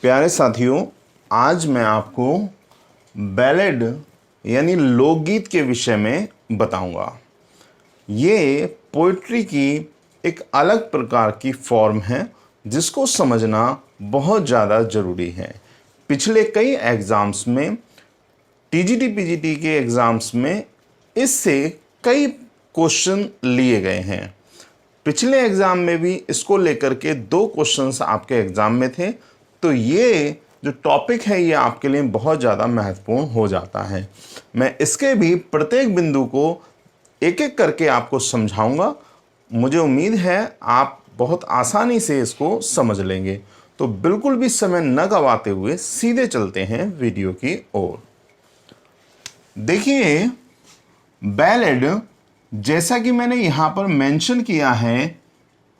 प्यारे साथियों, आज मैं आपको बैलेड यानी लोकगीत के विषय में बताऊंगा। ये पोइट्री की एक अलग प्रकार की फॉर्म है जिसको समझना बहुत ज़्यादा ज़रूरी है। पिछले कई एग्ज़ाम्स में, टीजीटी पीजीटी के एग्ज़ाम्स में इससे कई क्वेश्चन लिए गए हैं। पिछले एग्ज़ाम में भी इसको लेकर के 2 क्वेश्चंस आपके एग्ज़ाम में थे। तो ये जो टॉपिक है ये आपके लिए बहुत ज़्यादा महत्वपूर्ण हो जाता है। मैं इसके भी प्रत्येक बिंदु को एक एक करके आपको समझाऊंगा। मुझे उम्मीद है आप बहुत आसानी से इसको समझ लेंगे। तो बिल्कुल भी समय न गंवाते हुए सीधे चलते हैं वीडियो की ओर। देखिए, बैलेड जैसा कि मैंने यहाँ पर मेंशन किया है,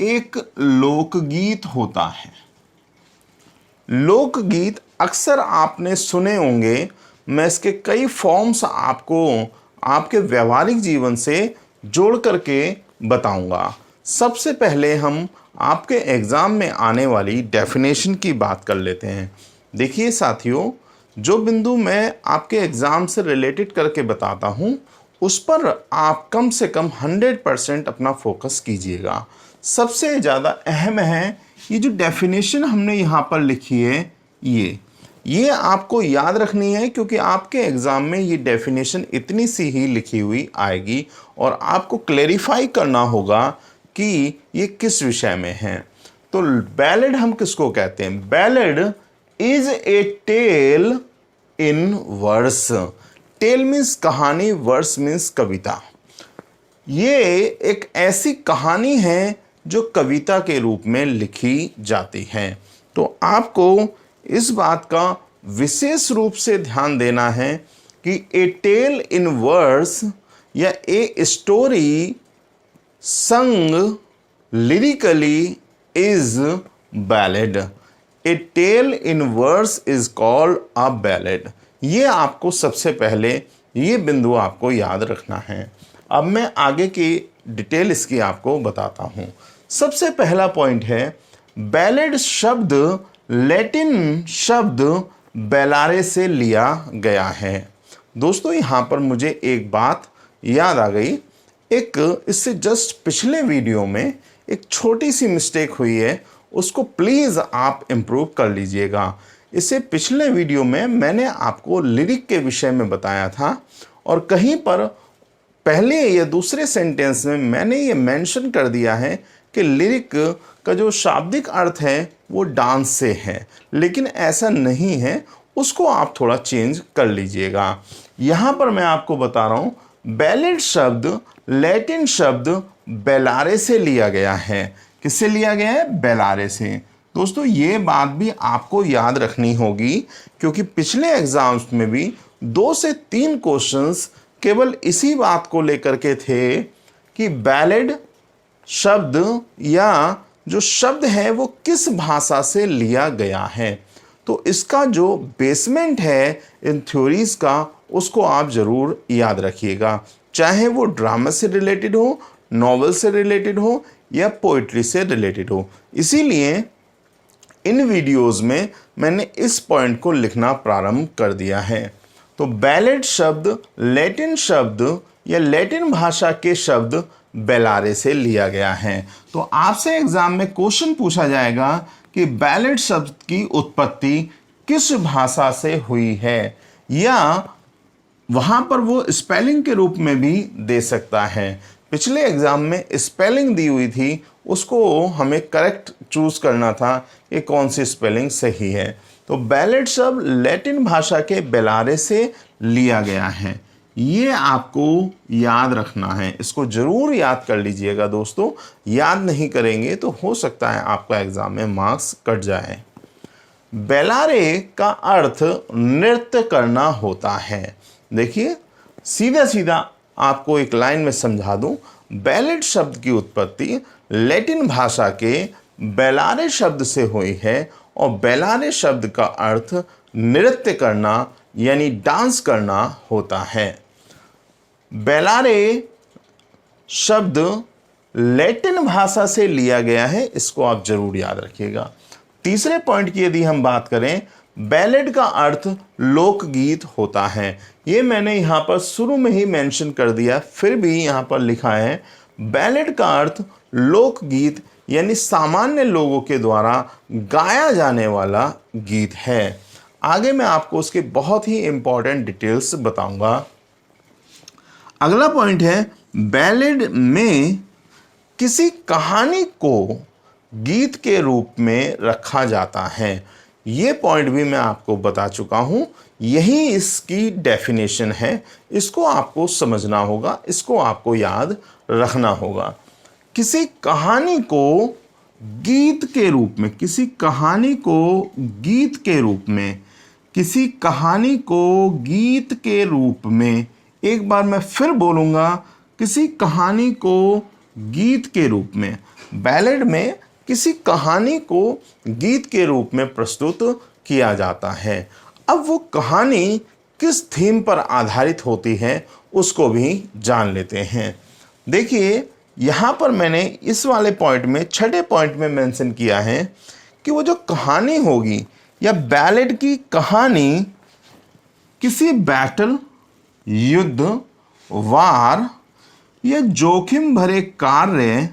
एक लोकगीत होता है। लोकगीत अक्सर आपने सुने होंगे। मैं इसके कई फॉर्म्स आपको आपके व्यवहारिक जीवन से जोड़ करके बताऊंगा। सबसे पहले हम आपके एग्ज़ाम में आने वाली डेफिनेशन की बात कर लेते हैं। देखिए साथियों, जो बिंदु मैं आपके एग्ज़ाम से रिलेटेड करके बताता हूँ उस पर आप कम से कम 100% अपना फोकस कीजिएगा। सबसे ज़्यादा अहम है ये जो डेफिनेशन हमने यहाँ पर लिखी है, ये आपको याद रखनी है, क्योंकि आपके एग्ज़ाम में ये डेफिनेशन इतनी सी ही लिखी हुई आएगी और आपको क्लेरिफाई करना होगा कि ये किस विषय में है। तो बैलेड हम किसको कहते हैं? Ballad is a tale in verse. Tale means कहानी, वर्स मीन्स कविता। ये एक ऐसी कहानी है जो कविता के रूप में लिखी जाती है। तो आपको इस बात का विशेष रूप से ध्यान देना है कि ए टेल इन वर्स या a story sung lyrically is ballad. A tale in verse is called a ballad. ये आपको सबसे पहले ये बिंदु आपको याद रखना है। अब मैं आगे की डिटेल इसकी आपको बताता हूँ। सबसे पहला पॉइंट है, बैलेड शब्द लैटिन शब्द बेलारे से लिया गया है। दोस्तों, यहाँ पर मुझे एक बात याद आ गई। एक इससे जस्ट पिछले वीडियो में एक छोटी सी मिस्टेक हुई है, उसको प्लीज़ आप इम्प्रूव कर लीजिएगा। इससे पिछले वीडियो में मैंने आपको लिरिक के विषय में बताया था और कहीं पर पहले या दूसरे सेंटेंस में मैंने ये मेंशन कर दिया है कि लिरिक का जो शाब्दिक अर्थ है वो डांस से है, लेकिन ऐसा नहीं है। उसको आप थोड़ा चेंज कर लीजिएगा। यहाँ पर मैं आपको बता रहा हूँ, बैलेड शब्द लैटिन शब्द बेलारे से लिया गया है। किससे लिया गया है? बेलारे से। दोस्तों, ये बात भी आपको याद रखनी होगी, क्योंकि पिछले एग्जाम्स में भी 2 से 3 क्वेश्चंस केवल इसी बात को लेकर के थे कि बैलेड शब्द या जो शब्द है वो किस भाषा से लिया गया है। तो इसका जो बेसमेंट है इन थ्योरीज का, उसको आप ज़रूर याद रखिएगा, चाहे वो ड्रामा से रिलेटेड हो, नॉवेल से रिलेटेड हो या पोइट्री से रिलेटेड हो। इसीलिए इन वीडियोस में मैंने इस पॉइंट को लिखना प्रारंभ कर दिया है। तो बैलेड शब्द लैटिन शब्द या लैटिन भाषा के शब्द बेलारे से लिया गया है। तो आपसे एग्जाम में क्वेश्चन पूछा जाएगा कि बैलेड शब्द की उत्पत्ति किस भाषा से हुई है, या वहाँ पर वो स्पेलिंग के रूप में भी दे सकता है। पिछले एग्ज़ाम में स्पेलिंग दी हुई थी, उसको हमें करेक्ट चूज़ करना था कि कौन सी स्पेलिंग सही है। तो बैलेड शब्द लैटिन भाषा के बेलारे से लिया गया है। ये आपको याद रखना है, इसको ज़रूर याद कर लीजिएगा दोस्तों। याद नहीं करेंगे तो हो सकता है आपका एग्ज़ाम में मार्क्स कट जाए। बेलारे का अर्थ नृत्य करना होता है। देखिए, सीधा सीधा आपको एक लाइन में समझा दूं, बैलेड शब्द की उत्पत्ति लैटिन भाषा के बेलारे शब्द से हुई है और बेलारे शब्द का अर्थ नृत्य करना यानी डांस करना होता है। बेलारे शब्द लैटिन भाषा से लिया गया है, इसको आप जरूर याद रखिएगा। तीसरे पॉइंट की यदि हम बात करें, बैलेड का अर्थ लोकगीत होता है। ये मैंने यहाँ पर शुरू में ही मेंशन कर दिया, फिर भी यहाँ पर लिखा है बैलेड का अर्थ लोकगीत यानी सामान्य लोगों के द्वारा गाया जाने वाला गीत है। आगे मैं आपको उसके बहुत ही इंपॉर्टेंट डिटेल्स बताऊंगा। अगला पॉइंट है, बैलेड में किसी कहानी को गीत के रूप में रखा जाता है। ये पॉइंट भी मैं आपको बता चुका हूँ, यही इसकी डेफिनेशन है। इसको आपको समझना होगा, इसको आपको याद रखना होगा। किसी कहानी को गीत के रूप में, किसी कहानी को गीत के रूप में, किसी कहानी को गीत के रूप में, एक बार मैं फिर बोलूँगा, किसी कहानी को गीत के रूप में। बैलेड में किसी कहानी को गीत के रूप में प्रस्तुत किया जाता है। अब वो कहानी किस थीम पर आधारित होती है उसको भी जान लेते हैं। देखिए, यहाँ पर मैंने इस वाले पॉइंट में, छठे पॉइंट में मेंशन किया है कि वो जो कहानी होगी या बैलेड की कहानी किसी बैटल, युद्ध, वार या जोखिम भरे कार्य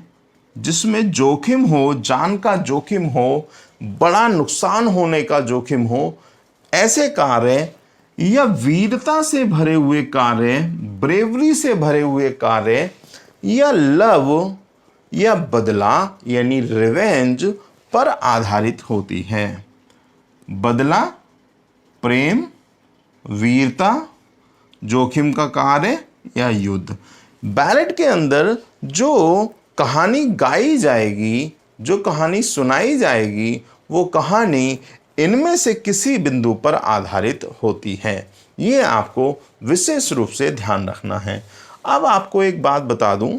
जिसमें जोखिम हो, जान का जोखिम हो, बड़ा नुकसान होने का जोखिम हो, ऐसे कार्य या वीरता से भरे हुए कार्य, ब्रेवरी से भरे हुए कार्य या लव या बदला यानी रिवेंज पर आधारित होती है। बदला, प्रेम, वीरता, जोखिम का कार्य या युद्ध। बैलेड के अंदर जो कहानी गाई जाएगी, जो कहानी सुनाई जाएगी, वो कहानी इनमें से किसी बिंदु पर आधारित होती है। ये आपको विशेष रूप से ध्यान रखना है। अब आपको एक बात बता दूं,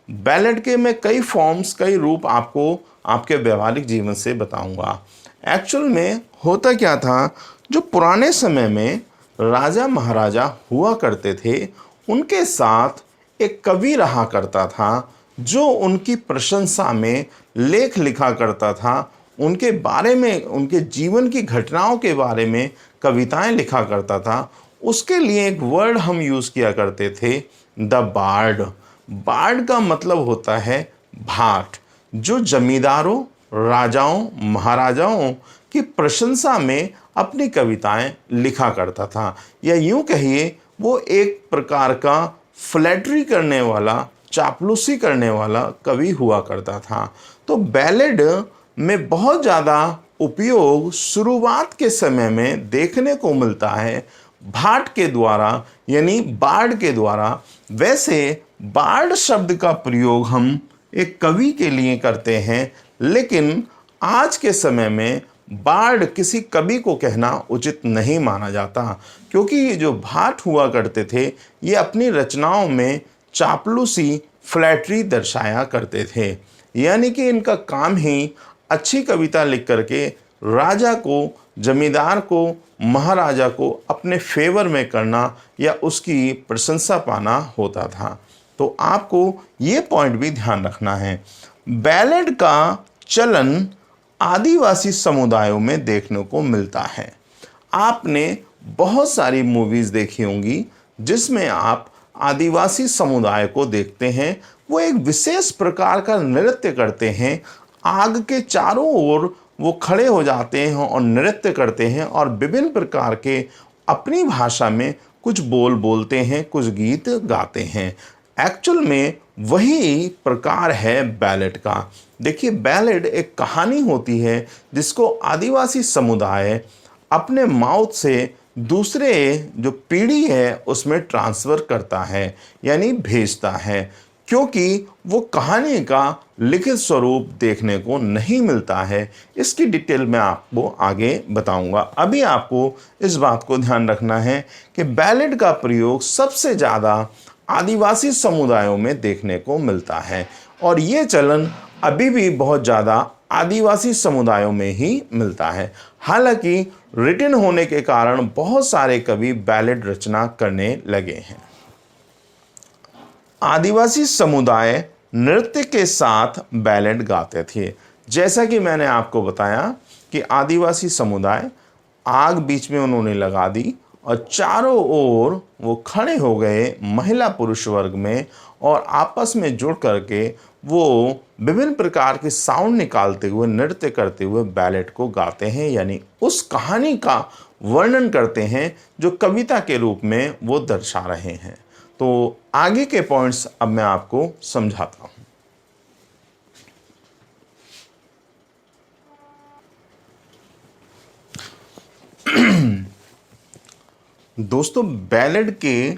बैलेड के मैं कई फॉर्म्स, कई रूप आपको आपके व्यवहारिक जीवन से बताऊंगा। एक्चुअल में होता क्या था, जो पुराने समय में राजा महाराजा हुआ करते थे, उनके साथ एक कवि रहा करता था जो उनकी प्रशंसा में लेख लिखा करता था, उनके बारे में, उनके जीवन की घटनाओं के बारे में कविताएं लिखा करता था। उसके लिए एक वर्ड हम यूज़ किया करते थे, द बार्ड। बार्ड का मतलब होता है भाट, जो जमींदारों, राजाओं, महाराजाओं की प्रशंसा में अपनी कविताएं लिखा करता था, या यूं कहिए वो एक प्रकार का फ्लैटरी करने वाला, चापलूसी करने वाला कवि हुआ करता था। तो बैलेड में बहुत ज़्यादा उपयोग शुरुआत के समय में देखने को मिलता है भाट के द्वारा, यानी बार्ड के द्वारा। वैसे बार्ड शब्द का प्रयोग हम एक कवि के लिए करते हैं, लेकिन आज के समय में बार्ड किसी कवि को कहना उचित नहीं माना जाता, क्योंकि ये जो भाट हुआ करते थे, ये अपनी रचनाओं में चापलूसी, फ्लैटरी दर्शाया करते थे। यानी कि इनका काम ही अच्छी कविता लिख करके राजा को, जमींदार को, महाराजा को अपने फेवर में करना या उसकी प्रशंसा पाना होता था। तो आपको ये पॉइंट भी ध्यान रखना है। बैलेड का चलन आदिवासी समुदायों में देखने को मिलता है। आपने बहुत सारी मूवीज़ देखी होंगी जिसमें आप आदिवासी समुदाय को देखते हैं। वो एक विशेष प्रकार का नृत्य करते हैं। आग के चारों ओर वो खड़े हो जाते हैं और नृत्य करते हैं और विभिन्न प्रकार के अपनी भाषा में कुछ बोल बोलते हैं, कुछ गीत गाते हैं। एक्चुअल में वही प्रकार है बैलेड का। देखिए, बैलेड एक कहानी होती है जिसको आदिवासी समुदाय अपने माउथ से दूसरे जो पीढ़ी है उसमें ट्रांसफ़र करता है, यानी भेजता है, क्योंकि वो कहानी का लिखित स्वरूप देखने को नहीं मिलता है। इसकी डिटेल मैं आपको आगे बताऊंगा। अभी आपको इस बात को ध्यान रखना है कि बैलेड का प्रयोग सबसे ज़्यादा आदिवासी समुदायों में देखने को मिलता है, और ये चलन अभी भी बहुत ज़्यादा आदिवासी समुदायों में ही मिलता है। हालांकि रिटन होने के कारण बहुत सारे कवि बैलेड रचना करने लगे हैं। आदिवासी समुदाय नृत्य के साथ बैलेड गाते थे। जैसा कि मैंने आपको बताया कि आदिवासी समुदाय, आग बीच में उन्होंने लगा दी और चारों ओर वो खड़े हो गए महिला पुरुष वर्ग में, और आपस में जुड़ करके वो विभिन्न प्रकार के साउंड निकालते हुए, नृत्य करते हुए बैलेट को गाते हैं, यानी उस कहानी का वर्णन करते हैं जो कविता के रूप में वो दर्शा रहे हैं। तो आगे के पॉइंट्स अब मैं आपको समझाता हूं। दोस्तों, बैलेड के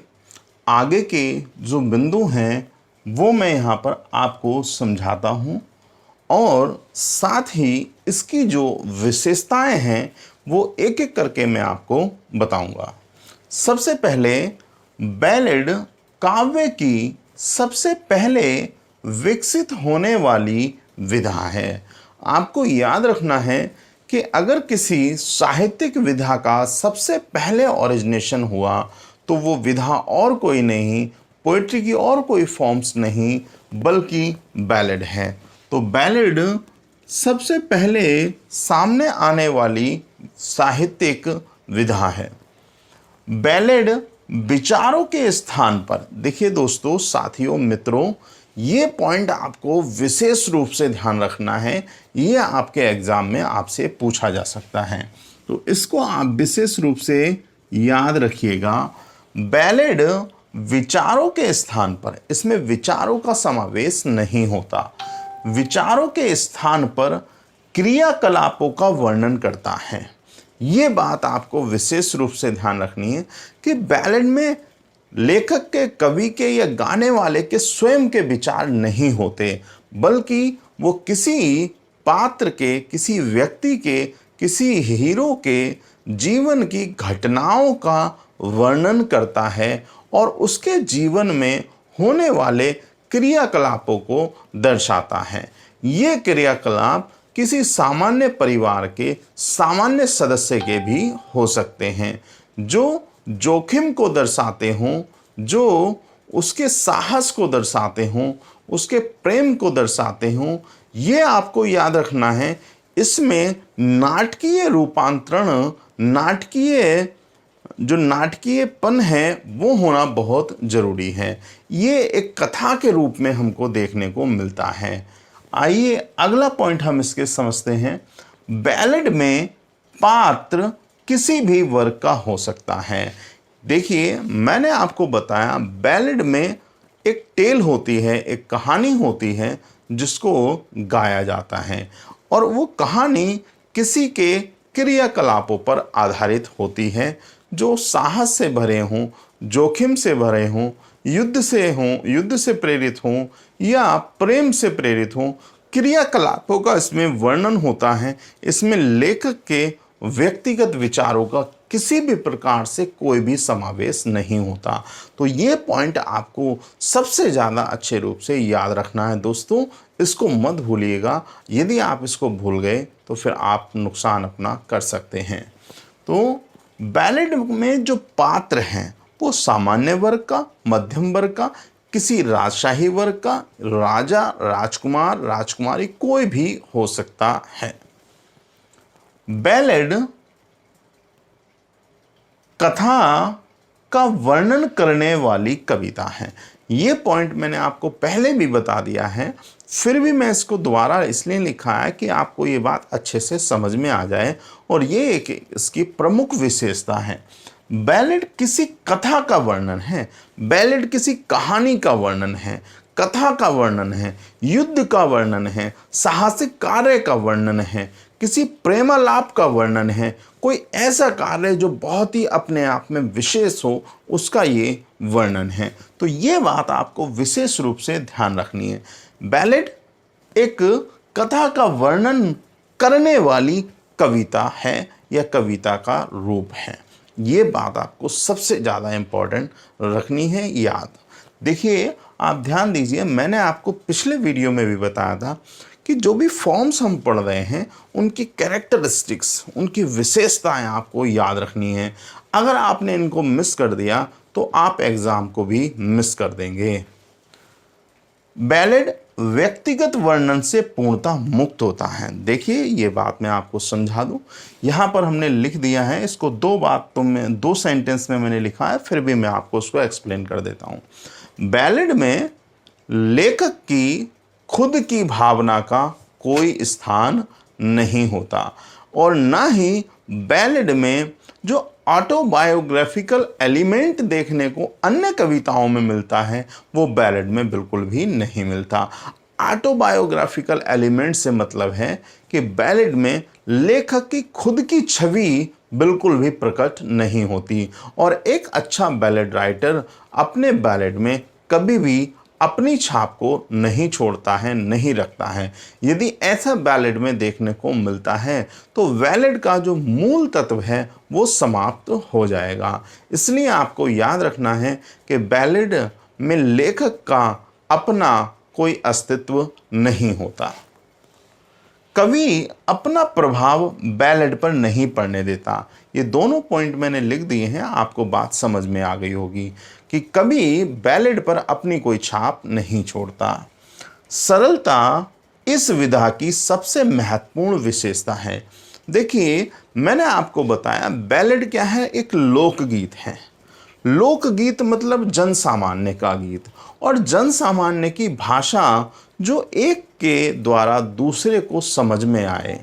आगे के जो बिंदु हैं वो मैं यहाँ पर आपको समझाता हूँ, और साथ ही इसकी जो विशेषताएं हैं वो एक एक करके मैं आपको बताऊंगा। सबसे पहले, बैलेड काव्य की सबसे पहले विकसित होने वाली विधा है। आपको याद रखना है कि अगर किसी साहित्यिक विधा का सबसे पहले ओरिजिनेशन हुआ तो वो विधा और कोई नहीं, पोइट्री की और कोई फॉर्म्स नहीं, बल्कि बैलेड है। तो बैलेड सबसे पहले सामने आने वाली साहित्यिक विधा है। बैलेड विचारों के स्थान पर, देखिए दोस्तों, साथियों, मित्रों, ये पॉइंट आपको विशेष रूप से ध्यान रखना है, ये आपके एग्जाम में आपसे पूछा जा सकता है, तो इसको आप विशेष रूप से याद रखिएगा। बैलेड विचारों के स्थान पर, इसमें विचारों का समावेश नहीं होता, विचारों के स्थान पर क्रियाकलापों का वर्णन करता है। ये बात आपको विशेष रूप से ध्यान रखनी है कि बैलेड में लेखक के, कवि के या गाने वाले के स्वयं के विचार नहीं होते, बल्कि वो किसी पात्र के, किसी व्यक्ति के, किसी हीरो के जीवन की घटनाओं का वर्णन करता है और उसके जीवन में होने वाले क्रियाकलापों को दर्शाता है। ये क्रियाकलाप किसी सामान्य परिवार के सामान्य सदस्य के भी हो सकते हैं, जो जोखिम को दर्शाते हों, जो उसके साहस को दर्शाते हों, उसके प्रेम को दर्शाते हों। ये आपको याद रखना है। इसमें नाटकीय रूपांतरण, जो नाटकीयपन है वो होना बहुत ज़रूरी है। ये एक कथा के रूप में हमको देखने को मिलता है। आइए अगला पॉइंट हम इसके समझते हैं। बैलेड में पात्र किसी भी वर्ग का हो सकता है। देखिए, मैंने आपको बताया बैलेड में एक टेल होती है, एक कहानी होती है जिसको गाया जाता है, और वो कहानी किसी के क्रियाकलापों पर आधारित होती है जो साहस से भरे हों, जोखिम से भरे हों, युद्ध से प्रेरित हों या प्रेम से प्रेरित हों। क्रियाकलापों का इसमें वर्णन होता है। इसमें लेखक के व्यक्तिगत विचारों का किसी भी प्रकार से कोई भी समावेश नहीं होता। तो ये पॉइंट आपको सबसे ज़्यादा अच्छे रूप से याद रखना है दोस्तों, इसको मत भूलिएगा। यदि आप इसको भूल गए तो फिर आप नुकसान अपना कर सकते हैं। तो बैलेड में जो पात्र हैं वो सामान्य वर्ग का, मध्यम वर्ग का, किसी राजशाही वर्ग का, राजा, राजकुमार, राजकुमारी, कोई भी हो सकता है। बैलेड कथा का वर्णन करने वाली कविता है। ये पॉइंट मैंने आपको पहले भी बता दिया है, फिर भी मैं इसको दोबारा इसलिए लिखा है कि आपको ये बात अच्छे से समझ में आ जाए, और ये एक इसकी प्रमुख विशेषता है। बैलेड किसी कथा का वर्णन है, बैलेड किसी कहानी का वर्णन है, कथा का वर्णन है, युद्ध का वर्णन है, साहसिक कार्य का वर्णन है, किसी प्रेमालाप का वर्णन है, कोई ऐसा कार्य जो बहुत ही अपने आप में विशेष हो, उसका ये वर्णन है। तो ये बात आपको विशेष रूप से ध्यान रखनी है। बैलेड एक कथा का वर्णन करने वाली कविता है या कविता का रूप है। ये बात आपको सबसे ज़्यादा इम्पोर्टेंट रखनी है याद। देखिए, आप ध्यान दीजिए, मैंने आपको पिछले वीडियो में भी बताया था कि जो भी फॉर्म्स हम पढ़ रहे हैं उनकी कैरेक्टरिस्टिक्स, उनकी विशेषताएं आपको याद रखनी है। अगर आपने इनको मिस कर दिया तो आप एग्ज़ाम को भी मिस कर देंगे। बैलेड व्यक्तिगत वर्णन से पूर्णतः मुक्त होता है। देखिए ये बात मैं आपको समझा दूं, यहाँ पर हमने लिख दिया है इसको, दो सेंटेंस में मैंने लिखा है, फिर भी मैं आपको उसको एक्सप्लेन कर देता हूँ। बैलेड में लेखक की खुद की भावना का कोई स्थान नहीं होता और ना ही बैलेड में जो ऑटोबायोग्राफिकल एलिमेंट देखने को अन्य कविताओं में मिलता है वो बैलेड में बिल्कुल भी नहीं मिलता। ऑटोबायोग्राफिकल एलिमेंट से मतलब है कि बैलेड में लेखक की खुद की छवि बिल्कुल भी प्रकट नहीं होती और एक अच्छा बैलेड राइटर अपने बैलेड में कभी भी अपनी छाप को नहीं छोड़ता है, नहीं रखता है। यदि ऐसा बैलेड में देखने को मिलता है तो बैलेड का जो मूल तत्व है वो समाप्त हो जाएगा। इसलिए आपको याद रखना है कि बैलेड में लेखक का अपना कोई अस्तित्व नहीं होता। कवि अपना प्रभाव बैलेड पर नहीं पड़ने देता। ये दोनों पॉइंट मैंने लिख दिए हैं, आपको बात समझ में आ गई होगी कि कवि बैलेड पर अपनी कोई छाप नहीं छोड़ता। सरलता इस विधा की सबसे महत्वपूर्ण विशेषता है। देखिए मैंने आपको बताया बैलेड क्या है, एक लोकगीत है। लोकगीत मतलब जन सामान्य का गीत, और जन सामान्य की भाषा जो एक के द्वारा दूसरे को समझ में आए,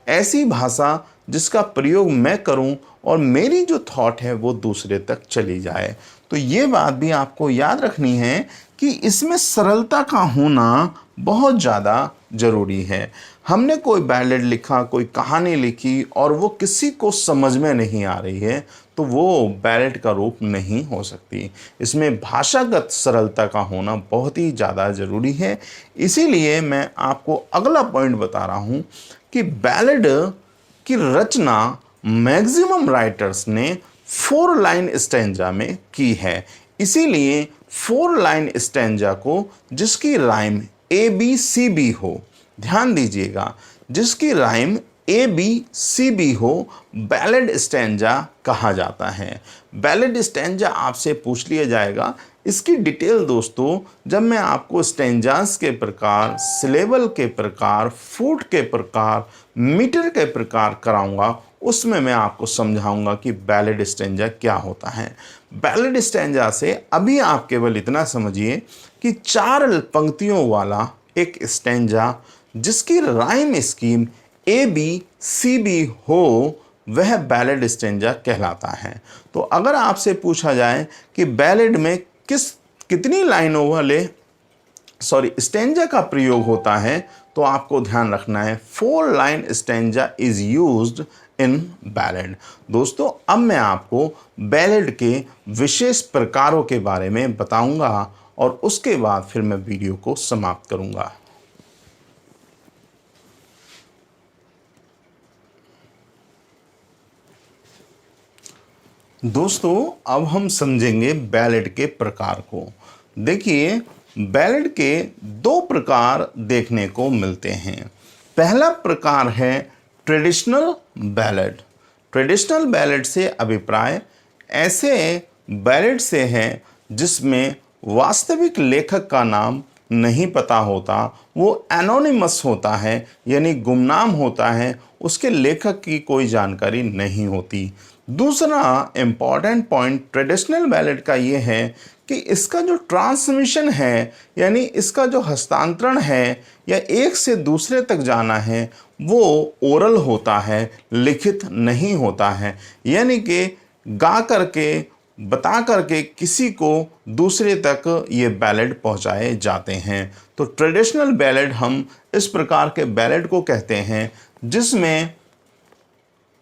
ऐसी भाषा जिसका प्रयोग मैं करूं और मेरी जो थॉट है वो दूसरे तक चली जाए। तो ये बात भी आपको याद रखनी है कि इसमें सरलता का होना बहुत ज़्यादा ज़रूरी है। हमने कोई बैलेड लिखा, कोई कहानी लिखी और वो किसी को समझ में नहीं आ रही है तो वो बैलेड का रूप नहीं हो सकती। इसमें भाषागत सरलता का होना बहुत ही ज़्यादा ज़रूरी है। इसीलिए मैं आपको अगला पॉइंट बता रहा हूँ कि बैलेड की रचना मैक्सिमम राइटर्स ने 4 लाइन स्टैंजा में की है। इसीलिए 4 लाइन स्टैंजा को जिसकी राइम ABCB हो, ध्यान दीजिएगा, जिसकी राइम ABCB हो बैलेड स्टैंजा कहा जाता है। बैलेड स्टैंजा आपसे पूछ लिया जाएगा। इसकी डिटेल दोस्तों जब मैं आपको स्टैंजास के प्रकार, सिलेबल के प्रकार, फुट के प्रकार, मीटर के प्रकार कराऊंगा उसमें मैं आपको समझाऊंगा कि बैलेड स्टैंजा क्या होता है। बैलेड स्टैंजा से अभी आप केवल इतना समझिए कि 4 पंक्तियों वाला एक स्टैंजा जिसकी राइम स्कीम ABCB हो वह बैलेड स्टैंजा कहलाता है। तो अगर आपसे पूछा जाए कि बैलेड में कितनी लाइनों वाले स्टैंजा का प्रयोग होता है तो आपको ध्यान रखना है 4 line stanza is used in ballad. दोस्तों अब मैं आपको बैलेड के विशेष प्रकारों के बारे में बताऊंगा और उसके बाद फिर मैं वीडियो को समाप्त करूंगा। दोस्तों अब हम समझेंगे बैलेड के प्रकार को। देखिए बैलेड के 2 प्रकार देखने को मिलते हैं। पहला प्रकार है ट्रेडिशनल बैलेड। ट्रेडिशनल बैलेड से अभिप्राय ऐसे बैलेड से है जिसमें वास्तविक लेखक का नाम नहीं पता होता, वो एनोनिमस होता है यानी गुमनाम होता है, उसके लेखक की कोई जानकारी नहीं होती। दूसरा इम्पॉर्टेंट पॉइंट ट्रेडिशनल बैलेड का ये है कि इसका जो ट्रांसमिशन है यानी इसका जो हस्तांतरण है या एक से दूसरे तक जाना है वो ओरल होता है, लिखित नहीं होता है। यानी कि गा करके, बता करके किसी को दूसरे तक ये बैलेड पहुंचाए जाते हैं। तो ट्रेडिशनल बैलेड हम इस प्रकार के बैलेड को कहते हैं जिसमें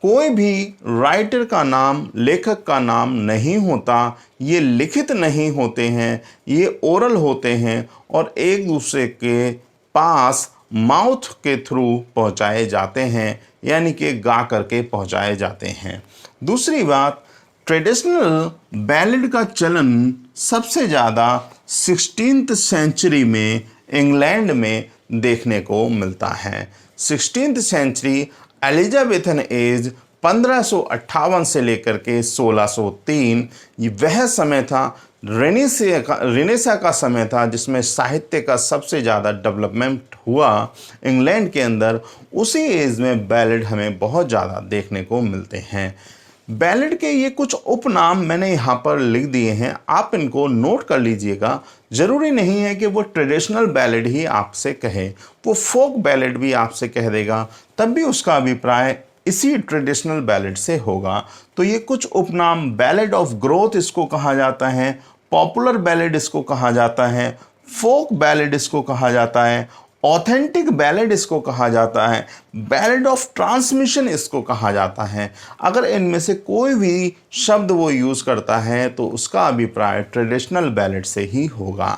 कोई भी राइटर का नाम, लेखक का नाम नहीं होता, ये लिखित नहीं होते हैं, ये ओरल होते हैं और एक दूसरे के पास माउथ के थ्रू पहुंचाए जाते हैं यानी कि गा करके पहुंचाए जाते हैं। दूसरी बात, ट्रेडिशनल बैलेड का चलन सबसे ज़्यादा 16th सेंचुरी में इंग्लैंड में देखने को मिलता है। 16th सेंचुरी एलिजाबेथन एज 1558 से लेकर के 1603 वह समय था रेनेसा का समय था जिसमें साहित्य का सबसे ज़्यादा डेवलपमेंट हुआ इंग्लैंड के अंदर। उसी एज में बैलेड हमें बहुत ज़्यादा देखने को मिलते हैं। बैलेड के ये कुछ उपनाम मैंने यहाँ पर लिख दिए हैं, आप इनको नोट कर लीजिएगा। ज़रूरी नहीं है कि वो ट्रेडिशनल बैलेड ही आपसे कहे, वो फोक बैलेड भी आपसे कह देगा, तब भी उसका अभिप्राय इसी ट्रेडिशनल बैलेड से होगा। तो ये कुछ उपनाम, बैलेड ऑफ ग्रोथ इसको कहा जाता है, पॉपुलर बैलेड इसको कहा जाता है, फोक बैलेड इसको कहा जाता है, ऑथेंटिक बैलेड इसको कहा जाता है, बैलेड ऑफ ट्रांसमिशन इसको कहा जाता है। अगर इनमें से कोई भी शब्द वो यूज़ करता है तो उसका अभिप्राय ट्रेडिशनल बैलेड से ही होगा।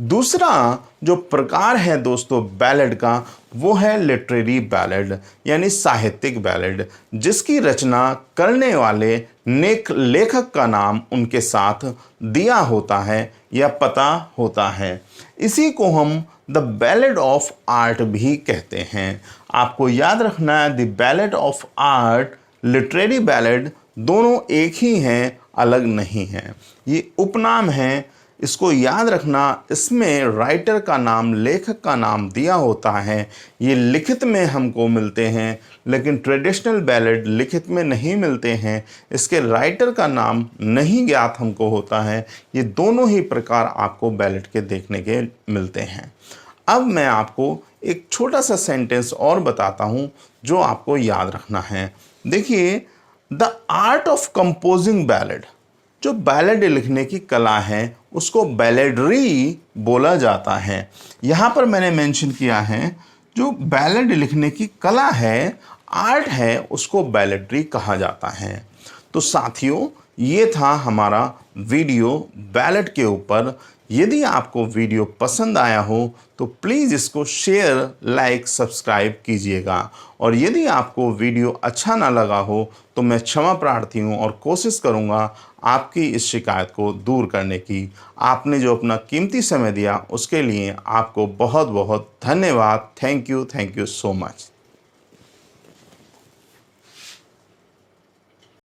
दूसरा जो प्रकार है दोस्तों बैलेड का, वो है लिटरेरी बैलेड यानी साहित्यिक बैलेड, जिसकी रचना करने वाले लेखक का नाम उनके साथ दिया होता है या पता होता है। इसी को हम द बैलेड ऑफ आर्ट भी कहते हैं। आपको याद रखना है, the ballad of art, literary ballad दोनों एक ही हैं, अलग नहीं हैं। ये उपनाम हैं, इसको याद रखना। इसमें राइटर का नाम, लेखक का नाम दिया होता है। ये लिखित में हमको मिलते हैं, लेकिन ट्रेडिशनल बैलेड लिखित में नहीं मिलते हैं। इसके राइटर का नाम नहीं ज्ञात हमको होता है। ये दोनों ही प्रकार आपको बैलेड के देखने के मिलते हैं। अब मैं आपको एक छोटा सा सेंटेंस और बताता हूँ जो आपको याद रखना है। देखिए, the art of composing ballad, जो बैलेड लिखने की कला है उसको बैलेडरी बोला जाता है। यहाँ पर मैंने मेंशन किया है, जो बैलेड लिखने की कला है, आर्ट है, उसको बैलेडरी कहा जाता है। तो साथियों, ये था हमारा वीडियो बैलेड के ऊपर। यदि आपको वीडियो पसंद आया हो तो प्लीज़ इसको शेयर, लाइक, सब्सक्राइब कीजिएगा। और यदि आपको वीडियो अच्छा ना लगा हो तो मैं क्षमा प्रार्थी हूँ और कोशिश करूँगा आपकी इस शिकायत को दूर करने की। आपने जो अपना कीमती समय दिया उसके लिए आपको बहुत बहुत धन्यवाद। Thank you so much.